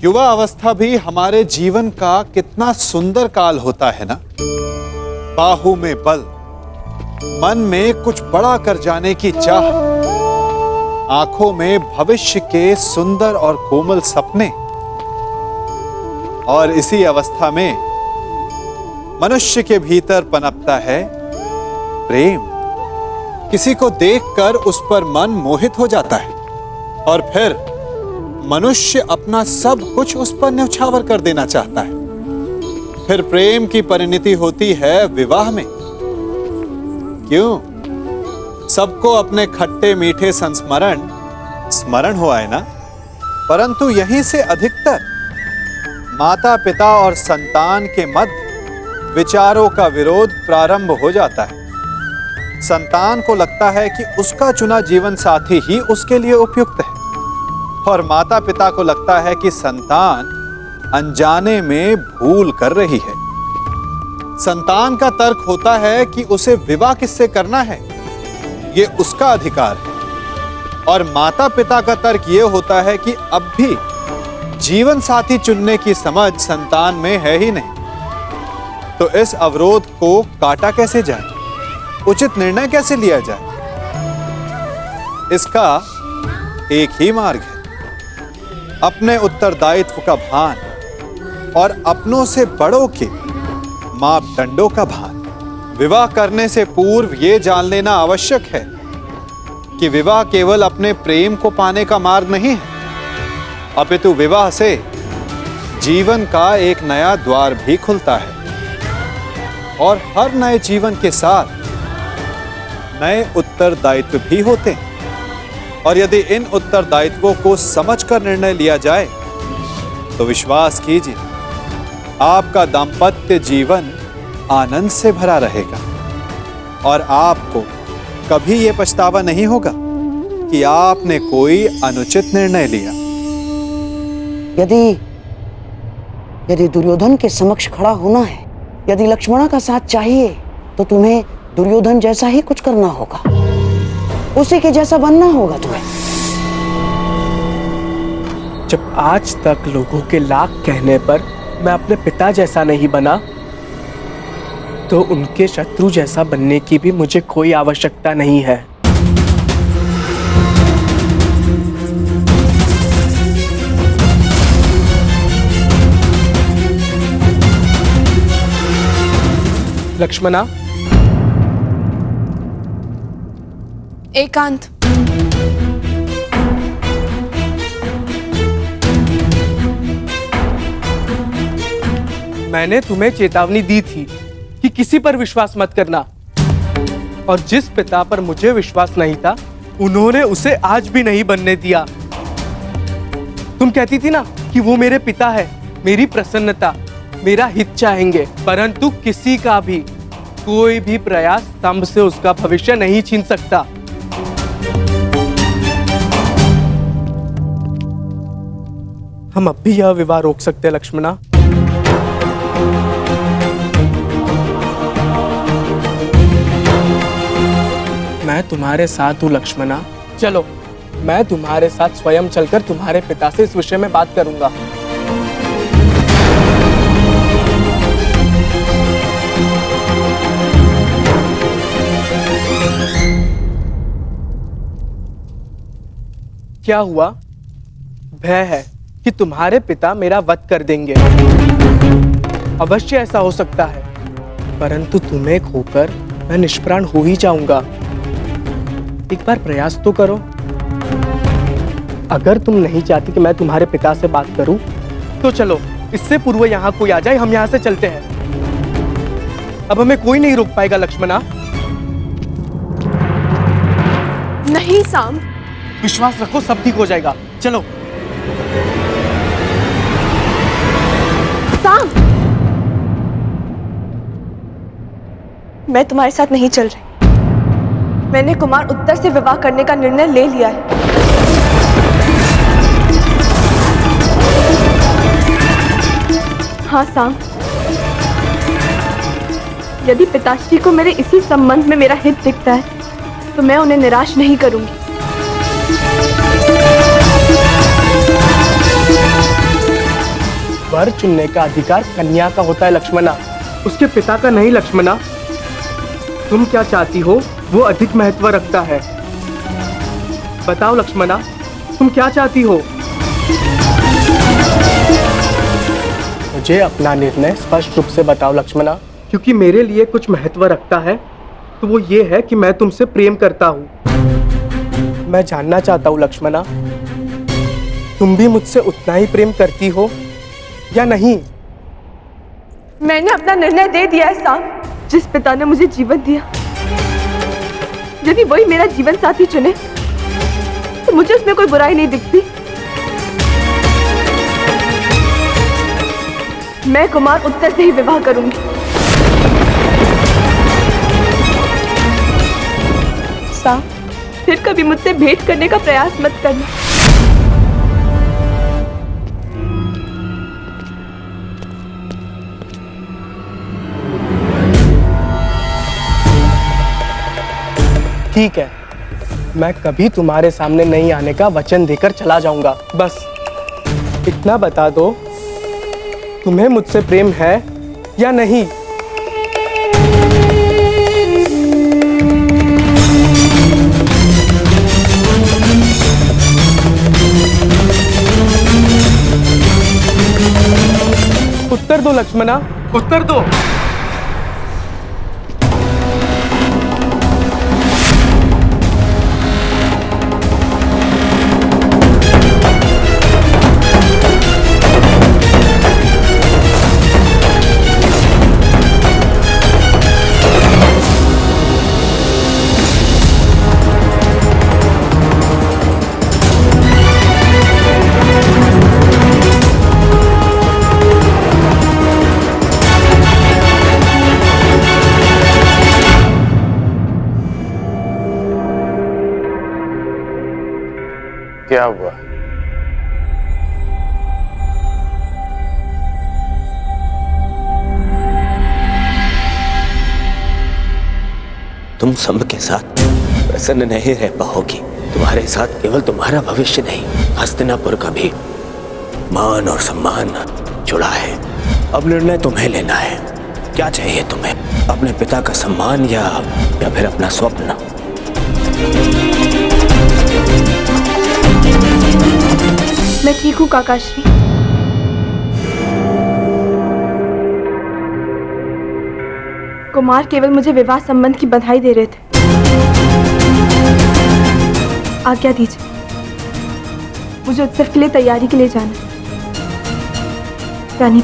युवा अवस्था भी हमारे जीवन का कितना सुंदर काल होता है ना। बाहु में बल, मन में कुछ बड़ा कर जाने की चाह, आंखों में भविष्य के सुंदर और कोमल सपने। और इसी अवस्था में मनुष्य के भीतर पनपता है प्रेम। किसी को देखकर उस पर मन मोहित हो जाता है और फिर मनुष्य अपना सब कुछ उस पर न्यौछावर कर देना चाहता है। फिर प्रेम की परिणति होती है विवाह में। क्यों? सबको अपने खट्टे मीठे संस्मरण स्मरण हुआ है ना। परंतु यहीं से अधिकतर माता पिता और संतान के मध्य विचारों का विरोध प्रारंभ हो जाता है। संतान को लगता है कि उसका चुना जीवन साथी ही उसके लिए उपयुक्त है और माता पिता को लगता है कि संतान अनजाने में भूल कर रही है। संतान का तर्क होता है कि उसे विवाह किससे करना है, यह उसका अधिकार है। और माता पिता का तर्क यह होता है कि अब भी जीवन साथी चुनने की समझ संतान में है ही नहीं। तो इस अवरोध को काटा कैसे जाए, उचित निर्णय कैसे लिया जाए? इसका एक ही मार्ग है, अपने उत्तरदायित्व का भान और अपनों से बड़ों के मापदंडों का भान। विवाह करने से पूर्व यह जान लेना आवश्यक है कि विवाह केवल अपने प्रेम को पाने का मार्ग नहीं है, अपितु विवाह से जीवन का एक नया द्वार भी खुलता है। और हर नए जीवन के साथ नए उत्तरदायित्व भी होते हैं। और यदि इन उत्तरदायित्वों को समझकर निर्णय लिया जाए तो विश्वास कीजिए, आपका दाम्पत्य जीवन आनंद से भरा रहेगा और आपको कभी यह पछतावा नहीं होगा कि आपने कोई अनुचित निर्णय लिया। यदि दुर्योधन के समक्ष खड़ा होना है, यदि लक्ष्मणा का साथ चाहिए, तो तुम्हें दुर्योधन जैसा ही कुछ करना होगा, उसी के जैसा बनना होगा तुम्हें। जब आज तक लोगों के लाख कहने पर मैं अपने पिता जैसा नहीं बना, तो उनके शत्रु जैसा बनने की भी मुझे कोई आवश्यकता नहीं है। लक्ष्मणा, एकांत। मैंने तुम्हें चेतावनी दी थी कि किसी पर विश्वास मत करना, और जिस पिता पर मुझे विश्वास नहीं था, उन्होंने उसे आज भी नहीं बनने दिया। तुम कहती थी ना कि वो मेरे पिता है, मेरी प्रसन्नता, मेरा हित चाहेंगे, परंतु किसी का भी कोई भी प्रयास स्तंभ से उसका भविष्य नहीं छीन सकता। हम अब भी यह विवाह रोक सकते हैं लक्ष्मणा। मैं तुम्हारे साथ हूं लक्ष्मणा। चलो, मैं तुम्हारे साथ स्वयं चलकर तुम्हारे पिता से इस विषय में बात करूंगा। क्या हुआ? भय है कि तुम्हारे पिता मेरा वध कर देंगे। अवश्य ऐसा हो सकता है, परंतु तुम्हें खोकर मैं निष्प्राण हो ही जाऊंगा। एक बार प्रयास तो करो। अगर तुम नहीं चाहती कि मैं तुम्हारे पिता से बात करूं, तो चलो, इससे पूर्व यहां कोई आ जाए, हम यहां से चलते हैं। अब हमें कोई नहीं रोक पाएगा लक्ष्मणा। नहीं साम, विश्वास रखो, सब ठीक हो जाएगा। चलो। साम, मैं तुम्हारे साथ नहीं चल रही। मैंने कुमार उत्तर से विवाह करने का निर्णय ले लिया है। हाँ साम, यदि पिताश्री को मेरे इसी संबंध में मेरा हित दिखता है, तो मैं उन्हें निराश नहीं करूंगी। वर चुनने का अधिकार कन्या का होता है लक्ष्मणा, उसके पिता का नहीं लक्ष्मणा। तुम क्या चाहती हो वो अधिक महत्व रखता है। बताओ लक्ष्मणा, तुम क्या चाहती हो? मुझे अपना निर्णय स्पष्ट रूप से बताओ लक्ष्मणा, क्योंकि मेरे लिए कुछ महत्व रखता है तो वो ये है कि मैं तुमसे प्रेम करता हूँ। मैं जानना चाहता हूँ लक्ष्मणा, तुम भी मुझसे उतना ही प्रेम करती हो या नहीं? मैंने अपना निर्णय दे दिया है साहब। जिस पिता ने मुझे जीवन दिया, यदि वही मेरा जीवन साथी चुने तो मुझे उसमें कोई बुराई नहीं दिखती। मैं कुमार उत्तर से ही विवाह करूंगी। साहब, फिर कभी मुझसे भेंट करने का प्रयास मत करना। ठीक है, मैं कभी तुम्हारे सामने नहीं आने का वचन देकर चला जाऊंगा। बस इतना बता दो, तुम्हें मुझसे प्रेम है या नहीं? उत्तर दो लक्ष्मणा, उत्तर दो। क्या हुआ? तुम संभ के साथ प्रसन्न नहीं रह पाओगी। तुम्हारे साथ केवल तुम्हारा भविष्य नहीं, हस्तिनापुर का भी मान और सम्मान जुड़ा है। अब निर्णय तुम्हें लेना है। क्या चाहिए तुम्हें? अपने पिता का सम्मान या फिर अपना स्वप्न? मैं ठीक हूँ काकाश्री। कुमार केवल मुझे विवाह संबंध की बधाई दे रहे थे। आज्ञा दीजिए, मुझे उत्सव के लिए तैयारी के लिए जाना। रानी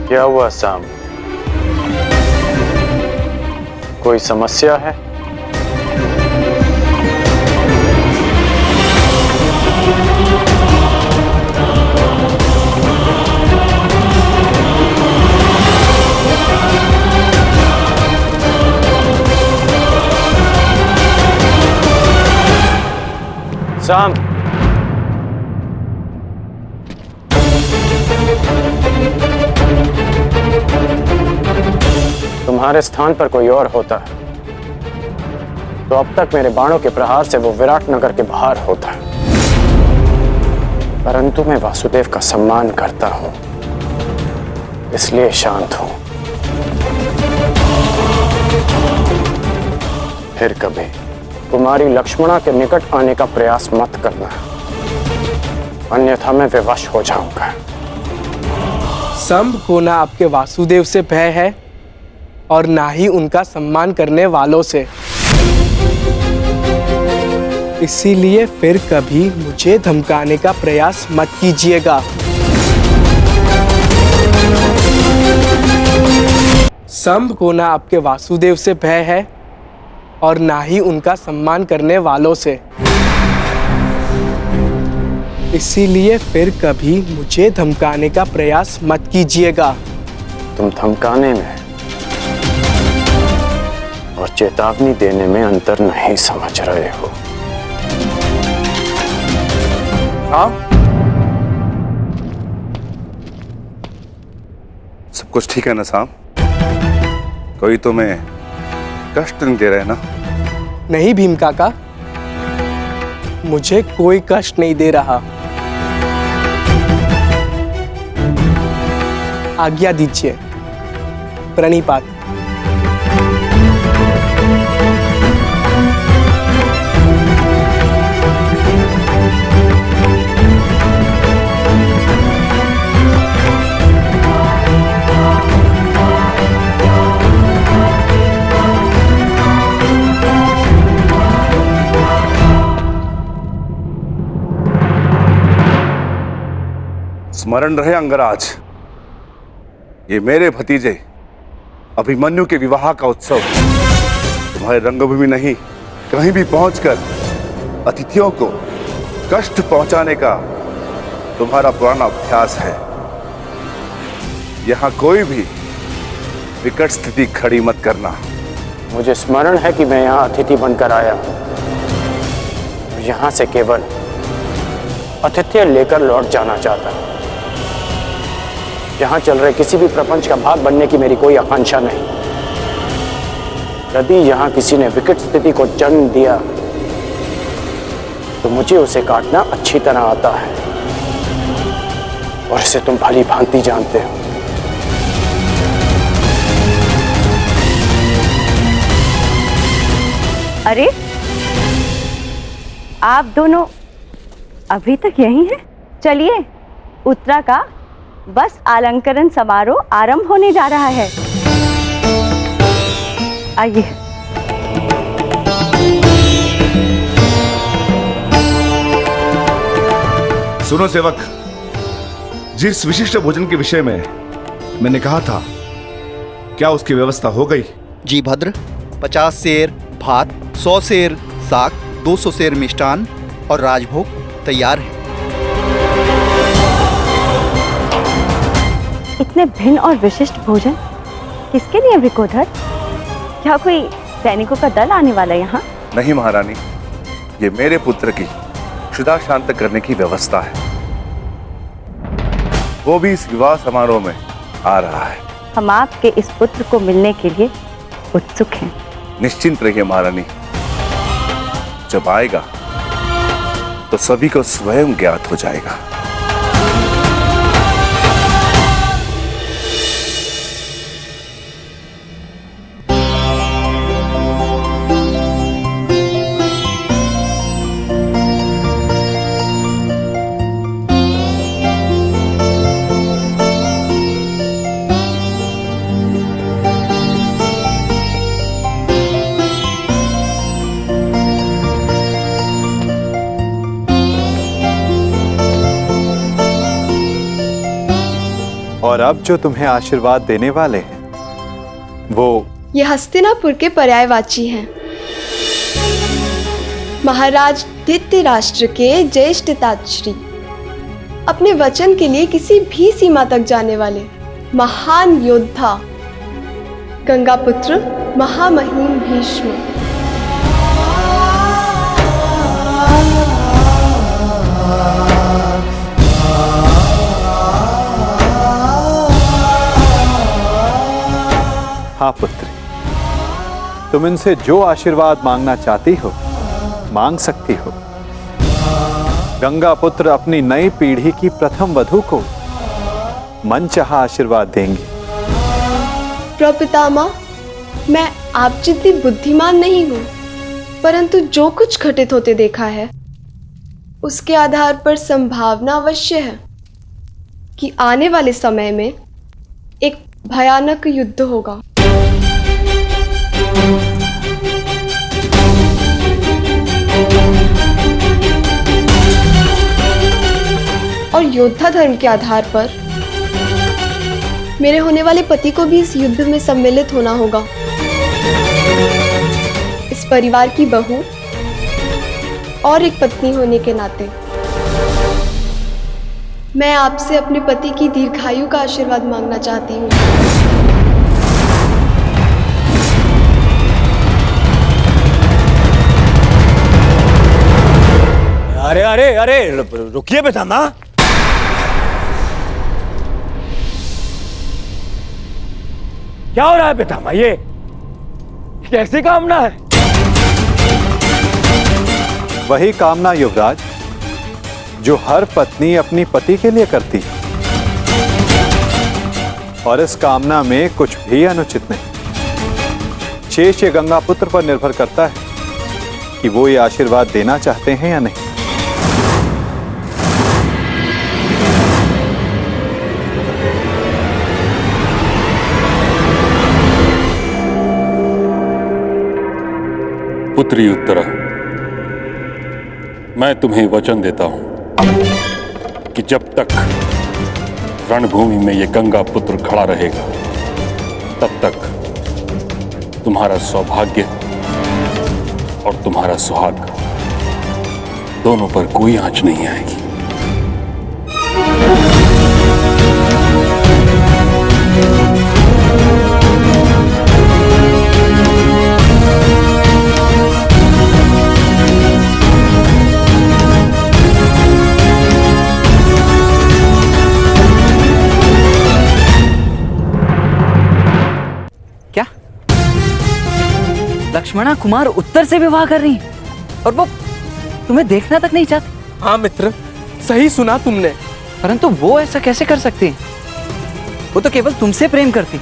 क्या हुआ साम? कोई समस्या है? साम, तुम्हारे स्थान पर कोई और होता तो अब तक मेरे बाणों के प्रहार से वो विराट नगर के बाहर होता। परंतु मैं वासुदेव का सम्मान करता हूं, इसलिए शांत हूं। फिर कभी कुमारी लक्ष्मणा के निकट आने का प्रयास मत करना, अन्यथा मैं विवश हो जाऊंगा। संभ को ना आपके वासुदेव से भय है और ना ही उनका सम्मान करने वालों से। इसीलिए फिर कभी मुझे धमकाने का प्रयास मत कीजिएगा। संभ को ना आपके वासुदेव से भय है और ना ही उनका सम्मान करने वालों से। इसीलिए फिर कभी मुझे धमकाने का प्रयास मत कीजिएगा। तुम धमकाने में और चेतावनी देने में अंतर नहीं समझ रहे हो। हाँ, सब कुछ ठीक है ना साहब? कोई तुम्हें कष्ट नहीं दे रहे ना? नहीं भीम काका, मुझे कोई कष्ट नहीं दे रहा। आज्ञा दीजिए। प्रणिपात। स्मरण रहे अंगराज, ये मेरे भतीजे अभिमन्यु के विवाह का उत्सव तुम्हारे रंगभूमि नहीं, कहीं भी पहुंचकर अतिथियों को कष्ट पहुंचाने का तुम्हारा पुराना अभ्यास है। यहां कोई भी विकट स्थिति खड़ी मत करना। मुझे स्मरण है कि मैं यहाँ अतिथि बनकर आया और यहाँ से केवल अतिथि लेकर लौट जाना चाहता हूँ। यहाँ चल रहे किसी भी प्रपंच का भाग बनने की मेरी कोई आकांक्षा नहीं। यदि यहाँ किसी ने विकट स्थिति को जन्म दिया तो मुझे उसे काटना अच्छी तरह आता है और इसे तुम भली भांति जानते हो। अरे, आप दोनों अभी तक यहीं हैं? चलिए, उत्तरा का बस अलंकरण समारोह आरंभ होने जा रहा है। आइए। सुनो सेवक, जिस विशिष्ट भोजन के विषय में मैंने कहा था, क्या उसकी व्यवस्था हो गई? जी भद्र, 50 सेर भात, 100 सेर साग, 200 सेर मिष्टान और राजभोग तैयार है। इतने भिन्न और विशिष्ट भोजन किसके लिए विकोधर? क्या कोई सैनिकों का दल आने वाला है यहाँ? नहीं महारानी, ये मेरे पुत्र की क्षुधा शांत करने की व्यवस्था है। वो भी इस विवाह समारोह में आ रहा है। हम आपके इस पुत्र को मिलने के लिए उत्सुक हैं। निश्चिंत रहिए महारानी, जब आएगा तो सभी को स्वयं ज्ञात हो जाएगा। और अब जो तुम्हें आशीर्वाद देने वाले हैं वो ये हस्तिनापुर के पर्यायवाची हैं। महाराज धृतराष्ट्र के ज्येष्ठताश्री, अपने वचन के लिए किसी भी सीमा तक जाने वाले महान योद्धा, गंगापुत्र महामहिम भीष्म। हाँ पुत्री, तुम इनसे जो आशीर्वाद मांगना चाहती हो मांग सकती हो। गंगा पुत्र अपनी नई पीढ़ी की प्रथम वधू को मनचाहा आशीर्वाद देंगे। प्रपितामह, मैं आप जितनी बुद्धिमान नहीं हूं, परंतु जो कुछ घटित होते देखा है उसके आधार पर संभावना अवश्य है कि आने वाले समय में एक भयानक युद्ध होगा। योद्धा धर्म के आधार पर मेरे होने वाले पति को भी इस युद्ध में सम्मिलित होना होगा। इस परिवार की बहू और एक पत्नी होने के नाते मैं आपसे अपने पति की दीर्घायु का आशीर्वाद मांगना चाहती हूँ। अरे अरे अरे रुकिए पितामह। क्या हो रहा है पितामह? ये कैसी कामना है? वही कामना युवराज जो हर पत्नी अपनी पति के लिए करती है, और इस कामना में कुछ भी अनुचित नहीं। शेष ये गंगा पुत्र पर निर्भर करता है कि वो ये आशीर्वाद देना चाहते हैं या नहीं। पुत्री उत्तरा, मैं तुम्हें वचन देता हूं कि जब तक रणभूमि में यह गंगा पुत्र खड़ा रहेगा तब तक तुम्हारा सौभाग्य और तुम्हारा सुहाग दोनों पर कोई आंच नहीं आएगी। लक्ष्मणा कुमार उत्तर से विवाह कर रही है और वो तुम्हें देखना तक नहीं चाहती। हाँ मित्र, सही सुना तुमने। परंतु वो ऐसा कैसे कर सकती है? वो तो केवल तुमसे प्रेम करती।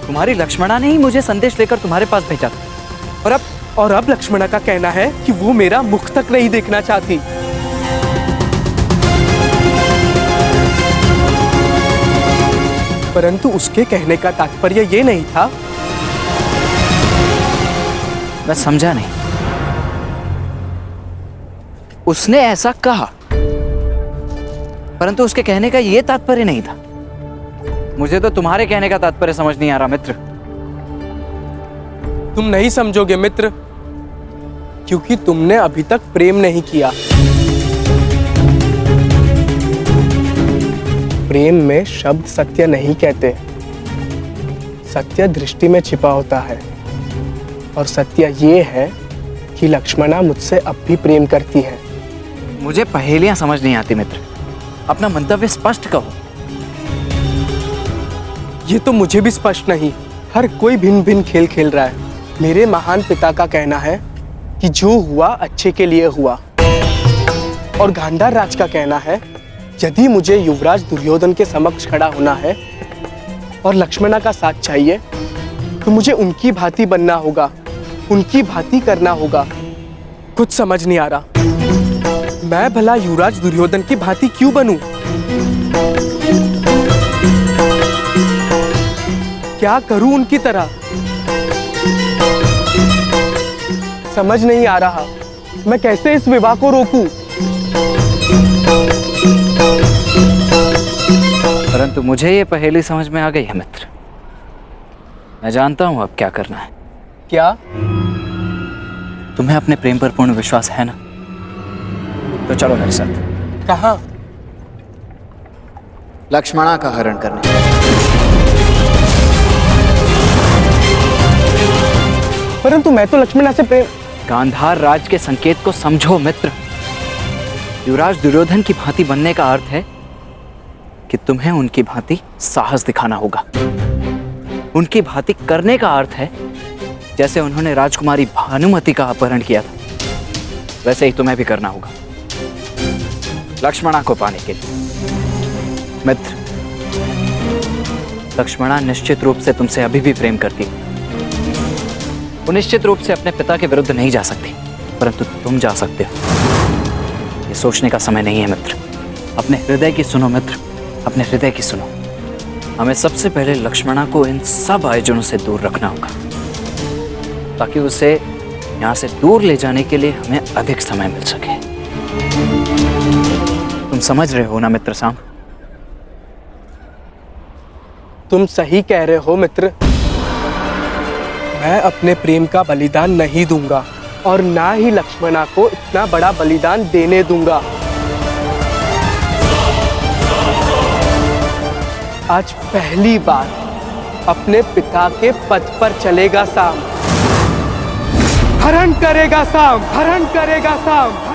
तुम्हारी लक्ष्मणा ने ही मुझे संदेश लेकर तुम्हारे पास भेजा था। और अब लक्ष्मणा का कहना है कि वो मेरा मुख तक नहीं देखना चाहती। परंतु उसके कहने का तात्पर्य ये नहीं था। मैं समझा नहीं। उसने ऐसा कहा, परंतु उसके कहने का यह तात्पर्य नहीं था। मुझे तो तुम्हारे कहने का तात्पर्य समझ नहीं आ रहा मित्र। तुम नहीं समझोगे मित्र, क्योंकि तुमने अभी तक प्रेम नहीं किया। प्रेम में शब्द सत्य नहीं कहते। सत्य दृष्टि में छिपा होता है, और सत्य ये है कि लक्ष्मणा मुझसे अब भी प्रेम करती है। मुझे पहेलियां समझ नहीं आती मित्र। अपना मंतव्य स्पष्ट कहो। ये तो मुझे भी स्पष्ट नहीं। हर कोई भिन्न भिन्न खेल खेल रहा है। मेरे महान पिता का कहना है कि जो हुआ अच्छे के लिए हुआ, और गांधार राज का कहना है यदि मुझे युवराज दुर्योधन के समक्ष खड़ा होना है और लक्ष्मणा का साथ चाहिए तो मुझे उनकी भांति बनना होगा, उनकी भांति करना होगा। कुछ समझ नहीं आ रहा। मैं भला युवराज दुर्योधन की भांति क्यों बनूं? क्या करूं उनकी तरह? समझ नहीं आ रहा। मैं कैसे इस विवाह को रोकूं? परंतु मुझे ये पहेली समझ में आ गई है मित्र। मैं जानता हूं अब क्या करना है। क्या? तुम्हें अपने प्रेम पर पूर्ण विश्वास है ना? तो चलो मेरे साथ। कहां? लक्ष्मणा का हरण करने। परंतु मैं तो लक्ष्मणा से प्रेम। गांधार राज के संकेत को समझो मित्र। युवराज दुर्योधन की भांति बनने का अर्थ है कि तुम्हें उनकी भांति साहस दिखाना होगा। उनकी भांति करने का अर्थ है जैसे उन्होंने राजकुमारी भानुमति का अपहरण किया था, वैसे ही तुम्हें भी करना होगा लक्ष्मणा को पाने के लिए। मित्र, लक्ष्मणा निश्चित रूप से तुमसे अभी भी प्रेम करती है। वो निश्चित रूप से अपने पिता के विरुद्ध नहीं जा सकती, परंतु तुम जा सकते हो। ये सोचने का समय नहीं है मित्र। अपने हृदय की सुनो मित्र, अपने हृदय की सुनो। हमें सबसे पहले लक्ष्मणा को इन सब आयोजनों से दूर रखना होगा, ताकि उसे यहाँ से दूर ले जाने के लिए हमें अधिक समय मिल सके। तुम समझ रहे हो ना मित्र साम? तुम सही कह रहे हो मित्र। मैं अपने प्रेम का बलिदान नहीं दूंगा और ना ही लक्ष्मणा को इतना बड़ा बलिदान देने दूंगा। आज पहली बार अपने पिता के पद पर चलेगा साम। हरण करेगा साम, हरण करेगा साम।